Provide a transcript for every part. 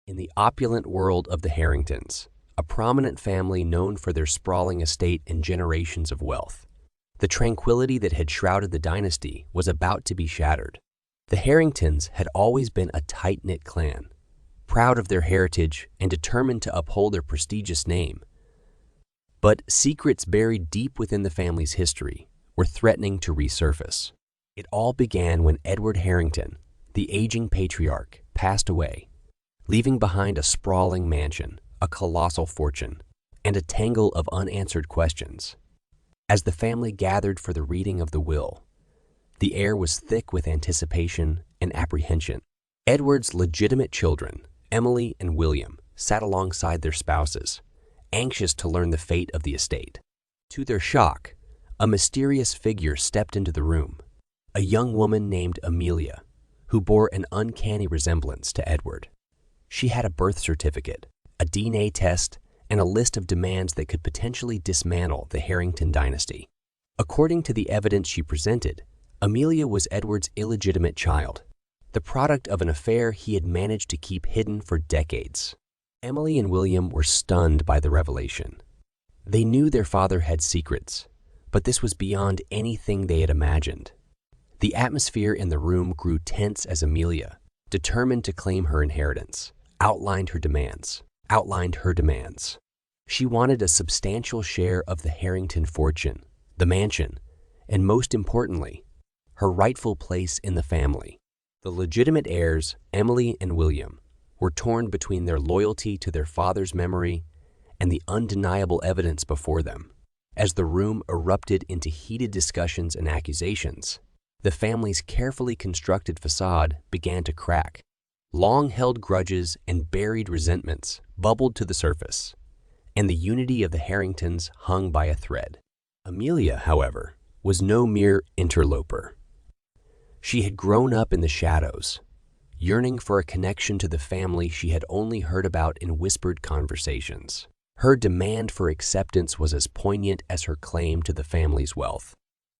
In the opulent world of the Harringtons, a prominent family known for their sprawling estate and generations of wealth, the tranquility that had shrouded the dynasty was about to be shattered. The Harringtons had always been a tight-knit clan, proud of their heritage and determined to uphold their prestigious name. But secrets buried deep within the family's history were threatening to resurface. It all began when Edward Harrington, the aging patriarch, passed away, leaving behind a sprawling mansion, a colossal fortune, and a tangle of unanswered questions. As the family gathered for the reading of the will, the air was thick with anticipation and apprehension. Edward's legitimate children, Emily and William, sat alongside their spouses, anxious to learn the fate of the estate. To their shock, a mysterious figure stepped into the room, a young woman named Amelia, who bore an uncanny resemblance to Edward. She had a birth certificate, a DNA test, and a list of demands that could potentially dismantle the Harrington dynasty. According to the evidence she presented, Amelia was Edward's illegitimate child, the product of an affair he had managed to keep hidden for decades. Emily and William were stunned by the revelation. They knew their father had secrets, but this was beyond anything they had imagined. The atmosphere in the room grew tense as Amelia, determined to claim her inheritance, outlined her demands. She wanted a substantial share of the Harrington fortune, the mansion, and most importantly, her rightful place in the family. The legitimate heirs, Emily and William, were torn between their loyalty to their father's memory and the undeniable evidence before them. As the room erupted into heated discussions and accusations, the family's carefully constructed facade began to crack. Long-held grudges and buried resentments bubbled to the surface, and the unity of the Harringtons hung by a thread. Amelia, however, was no mere interloper. She had grown up in the shadows, yearning for a connection to the family she had only heard about in whispered conversations. Her demand for acceptance was as poignant as her claim to the family's wealth.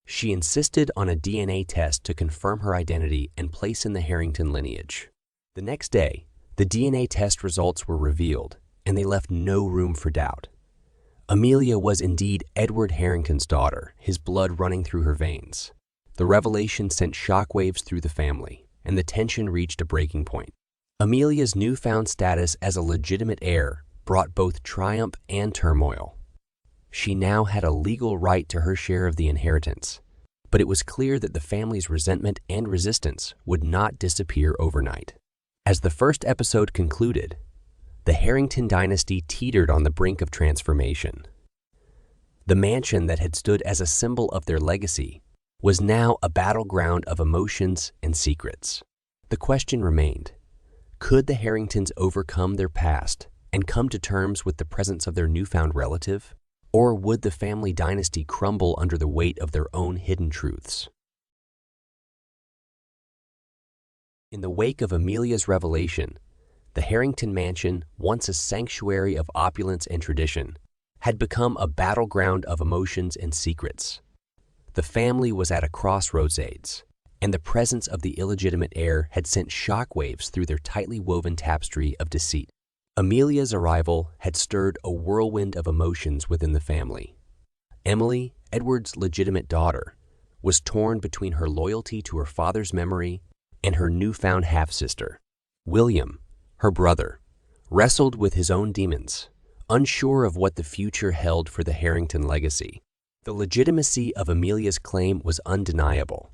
She insisted on a DNA test to confirm her identity and place in the Harrington lineage. The next day, the DNA test results were revealed, and they left no room for doubt. Amelia was indeed Edward Harrington's daughter, his blood running through her veins. The revelation sent shockwaves through the family, and the tension reached a breaking point. Amelia's newfound status as a legitimate heir brought both triumph and turmoil. She now had a legal right to her share of the inheritance, but it was clear that the family's resentment and resistance would not disappear overnight. As the first episode concluded, the Harrington dynasty teetered on the brink of transformation. The mansion that had stood as a symbol of their legacy was now a battleground of emotions and secrets. The question remained, could the Harringtons overcome their past and come to terms with the presence of their newfound relative? Or would the family dynasty crumble under the weight of their own hidden truths? In the wake of Amelia's revelation, the Harrington mansion, once a sanctuary of opulence and tradition, had become a battleground of emotions and secrets. The family was at a crossroads, and the presence of the illegitimate heir had sent shockwaves through their tightly woven tapestry of deceit. Amelia's arrival had stirred a whirlwind of emotions within the family. Emily, Edward's legitimate daughter, was torn between her loyalty to her father's memory and her newfound half-sister. William, her brother, wrestled with his own demons, unsure of what the future held for the Harrington legacy. The legitimacy of Amelia's claim was undeniable,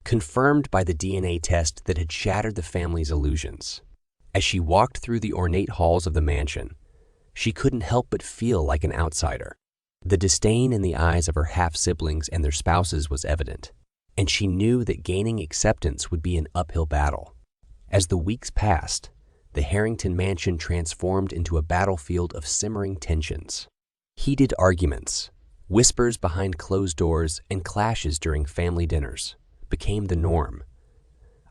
confirmed by the DNA test that had shattered the family's illusions. As she walked through the ornate halls of the mansion, she couldn't help but feel like an outsider. The disdain in the eyes of her half-siblings and their spouses was evident, and she knew that gaining acceptance would be an uphill battle. As the weeks passed, the Harrington mansion transformed into a battlefield of simmering tensions. Heated arguments, whispers behind closed doors, and clashes during family dinners became the norm.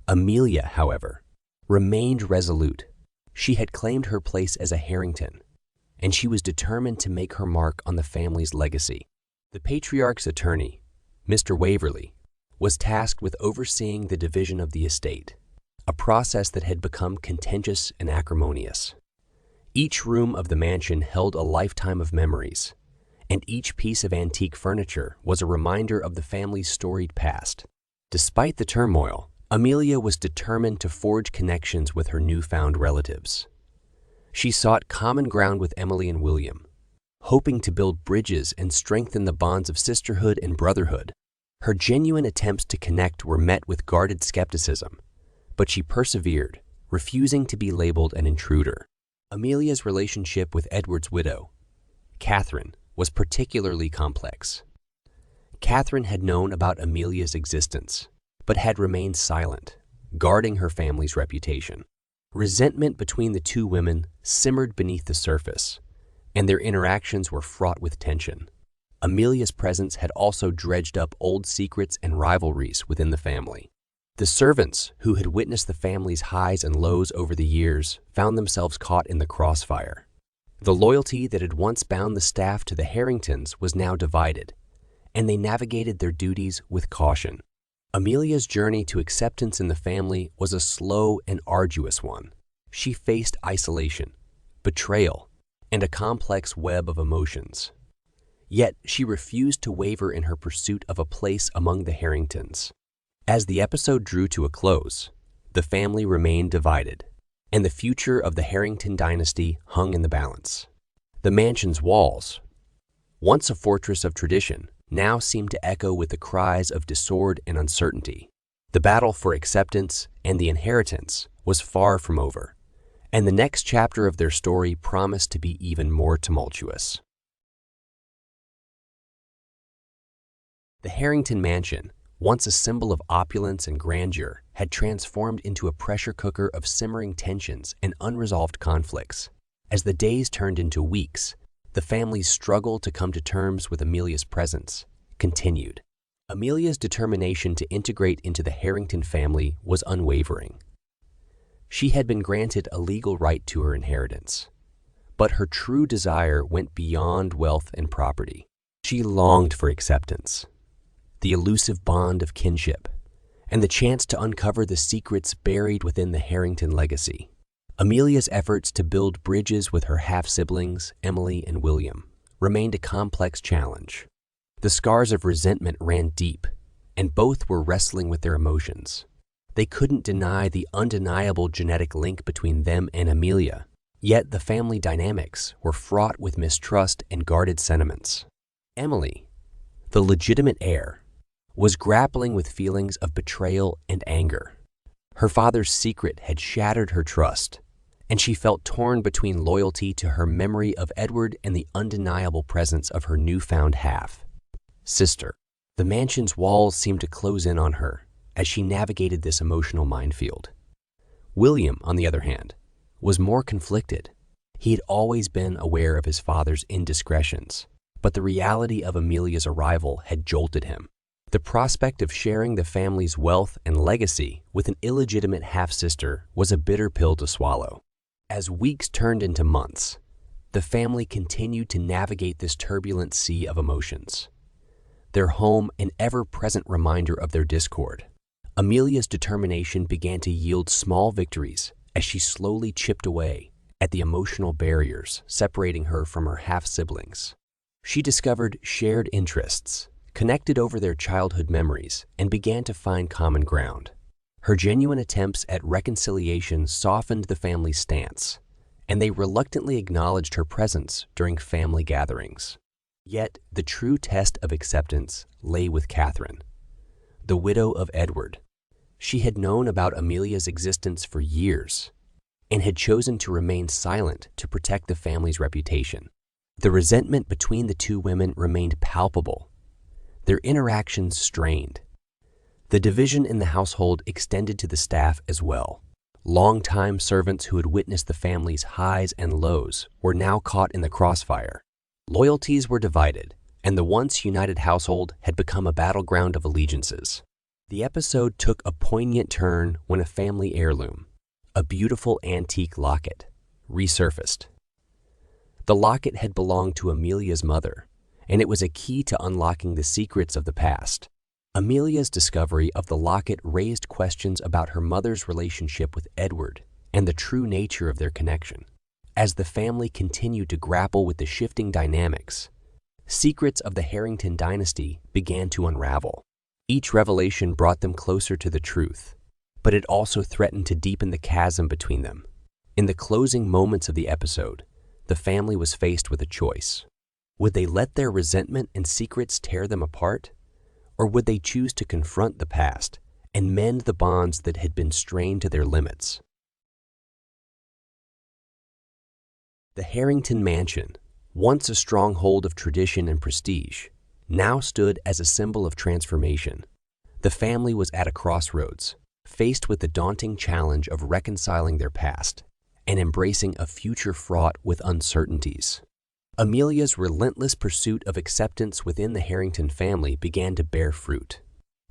Amelia, however, remained resolute. She had claimed her place as a Harrington, and she was determined to make her mark on the family's legacy. The patriarch's attorney, Mr. Waverley, was tasked with overseeing the division of the estate, a process that had become contentious and acrimonious. Each room of the mansion held a lifetime of memories, and each piece of antique furniture was a reminder of the family's storied past. Despite the turmoil, Amelia was determined to forge connections with her newfound relatives. She sought common ground with Emily and William, hoping to build bridges and strengthen the bonds of sisterhood and brotherhood. Her genuine attempts to connect were met with guarded skepticism, but she persevered, refusing to be labeled an intruder. Amelia's relationship with Edward's widow, Catherine, was particularly complex. Catherine had known about Amelia's existence, but had remained silent, guarding her family's reputation. Resentment between the two women simmered beneath the surface, and their interactions were fraught with tension. Amelia's presence had also dredged up old secrets and rivalries within the family. The servants, who had witnessed the family's highs and lows over the years, found themselves caught in the crossfire. The loyalty that had once bound the staff to the Harringtons was now divided, and they navigated their duties with caution. Amelia's journey to acceptance in the family was a slow and arduous one. She faced isolation, betrayal, and a complex web of emotions. Yet she refused to waver in her pursuit of a place among the Harringtons. As the episode drew to a close, the family remained divided, and the future of the Harrington dynasty hung in the balance. The mansion's walls, once a fortress of tradition, now seemed to echo with the cries of discord and uncertainty. The battle for acceptance and the inheritance was far from over, and the next chapter of their story promised to be even more tumultuous. The Harrington mansion, once a symbol of opulence and grandeur, had transformed into a pressure cooker of simmering tensions and unresolved conflicts. As the days turned into weeks, the family's struggle to come to terms with Amelia's presence continued. Amelia's determination to integrate into the Harrington family was unwavering. She had been granted a legal right to her inheritance, but her true desire went beyond wealth and property. She longed for acceptance, the elusive bond of kinship, and the chance to uncover the secrets buried within the Harrington legacy. Amelia's efforts to build bridges with her half-siblings, Emily and William, remained a complex challenge. The scars of resentment ran deep, and both were wrestling with their emotions. They couldn't deny the undeniable genetic link between them and Amelia, yet the family dynamics were fraught with mistrust and guarded sentiments. Emily, the legitimate heir, was grappling with feelings of betrayal and anger. Her father's secret had shattered her trust, and she felt torn between loyalty to her memory of Edward and the undeniable presence of her newfound half-sister. The mansion's walls seemed to close in on her as she navigated this emotional minefield. William, on the other hand, was more conflicted. He had always been aware of his father's indiscretions, but the reality of Amelia's arrival had jolted him. The prospect of sharing the family's wealth and legacy with an illegitimate half-sister was a bitter pill to swallow. As weeks turned into months, the family continued to navigate this turbulent sea of emotions, their home an ever-present reminder of their discord. Amelia's determination began to yield small victories as she slowly chipped away at the emotional barriers separating her from her half-siblings. She discovered shared interests, connected over their childhood memories, and began to find common ground. Her genuine attempts at reconciliation softened the family's stance, and they reluctantly acknowledged her presence during family gatherings. Yet the true test of acceptance lay with Catherine, the widow of Edward. She had known about Amelia's existence for years and had chosen to remain silent to protect the family's reputation. The resentment between the two women remained palpable, their interactions strained. The division in the household extended to the staff as well. Longtime servants who had witnessed the family's highs and lows were now caught in the crossfire. Loyalties were divided, and the once united household had become a battleground of allegiances. The episode took a poignant turn when a family heirloom, a beautiful antique locket, resurfaced. The locket had belonged to Amelia's mother, and it was a key to unlocking the secrets of the past. Amelia's discovery of the locket raised questions about her mother's relationship with Edward and the true nature of their connection. As the family continued to grapple with the shifting dynamics, secrets of the Harrington dynasty began to unravel. Each revelation brought them closer to the truth, but it also threatened to deepen the chasm between them. In the closing moments of the episode, the family was faced with a choice. Would they let their resentment and secrets tear them apart? Or would they choose to confront the past and mend the bonds that had been strained to their limits? The Harrington mansion, once a stronghold of tradition and prestige, now stood as a symbol of transformation. The family was at a crossroads, faced with the daunting challenge of reconciling their past and embracing a future fraught with uncertainties. Amelia's relentless pursuit of acceptance within the Harrington family began to bear fruit.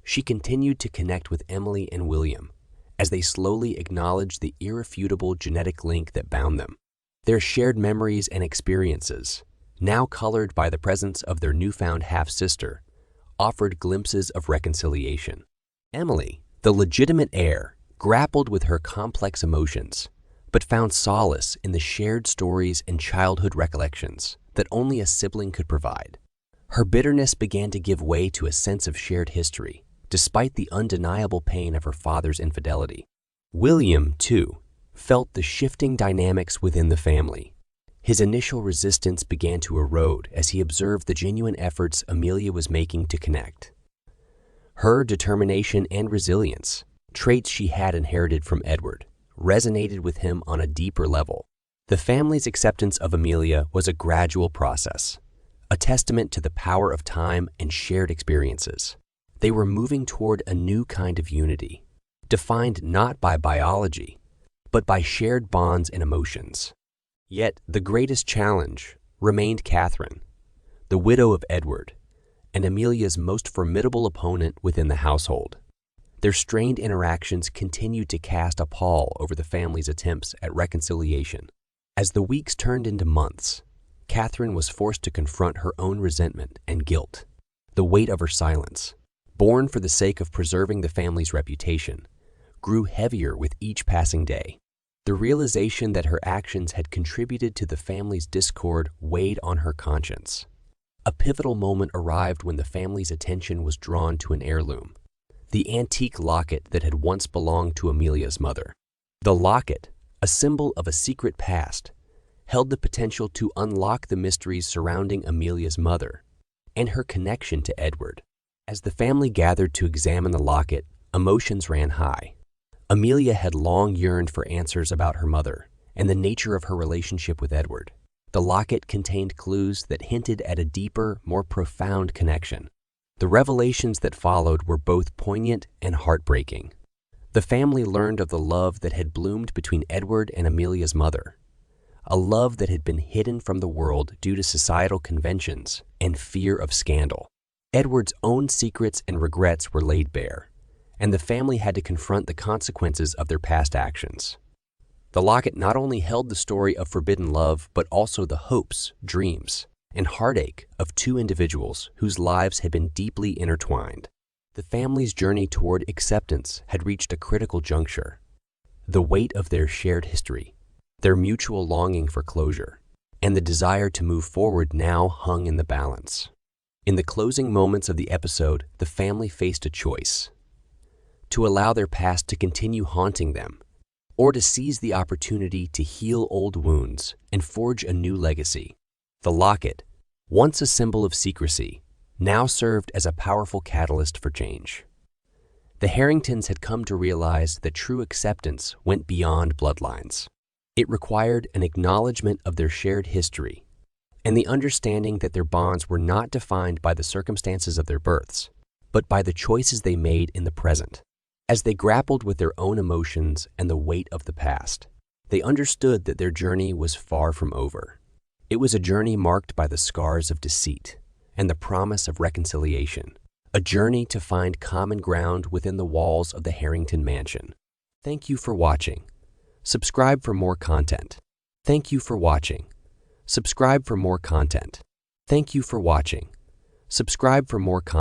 She continued to connect with Emily and William as they slowly acknowledged the irrefutable genetic link that bound them. Their shared memories and experiences, now colored by the presence of their newfound half-sister, offered glimpses of reconciliation. Emily, the legitimate heir, grappled with her complex emotions, but found solace in the shared stories and childhood recollections that only a sibling could provide. Her bitterness began to give way to a sense of shared history, despite the undeniable pain of her father's infidelity. William, too, felt the shifting dynamics within the family. His initial resistance began to erode as he observed the genuine efforts Amelia was making to connect. Her determination and resilience, traits she had inherited from Edward, resonated with him on a deeper level. The family's acceptance of Amelia was a gradual process, a testament to the power of time and shared experiences. They were moving toward a new kind of unity, defined not by biology, but by shared bonds and emotions. Yet the greatest challenge remained Catherine, the widow of Edward, and Amelia's most formidable opponent within the household. Their strained interactions continued to cast a pall over the family's attempts at reconciliation. As the weeks turned into months, Catherine was forced to confront her own resentment and guilt. The weight of her silence, born for the sake of preserving the family's reputation, grew heavier with each passing day. The realization that her actions had contributed to the family's discord weighed on her conscience. A pivotal moment arrived when the family's attention was drawn to an heirloom, the antique locket that had once belonged to Amelia's mother. The locket, a symbol of a secret past, held the potential to unlock the mysteries surrounding Amelia's mother and her connection to Edward. As the family gathered to examine the locket, emotions ran high. Amelia had long yearned for answers about her mother and the nature of her relationship with Edward. The locket contained clues that hinted at a deeper, more profound connection. The revelations that followed were both poignant and heartbreaking. The family learned of the love that had bloomed between Edward and Amelia's mother, a love that had been hidden from the world due to societal conventions and fear of scandal. Edward's own secrets and regrets were laid bare, and the family had to confront the consequences of their past actions. The locket not only held the story of forbidden love, but also the hopes, dreams, and heartache of two individuals whose lives had been deeply intertwined. The family's journey toward acceptance had reached a critical juncture. The weight of their shared history, their mutual longing for closure, and the desire to move forward now hung in the balance. In the closing moments of the episode, the family faced a choice: to allow their past to continue haunting them, or to seize the opportunity to heal old wounds and forge a new legacy. The locket, once a symbol of secrecy, now served as a powerful catalyst for change. The Harringtons had come to realize that true acceptance went beyond bloodlines. It required an acknowledgement of their shared history and the understanding that their bonds were not defined by the circumstances of their births, but by the choices they made in the present. As they grappled with their own emotions and the weight of the past, they understood that their journey was far from over. It was a journey marked by the scars of deceit and the promise of reconciliation, a journey to find common ground within the walls of the Harrington mansion. Thank you for watching. Subscribe for more content. Thank you for watching. Subscribe for more content. Thank you for watching. Subscribe for more content.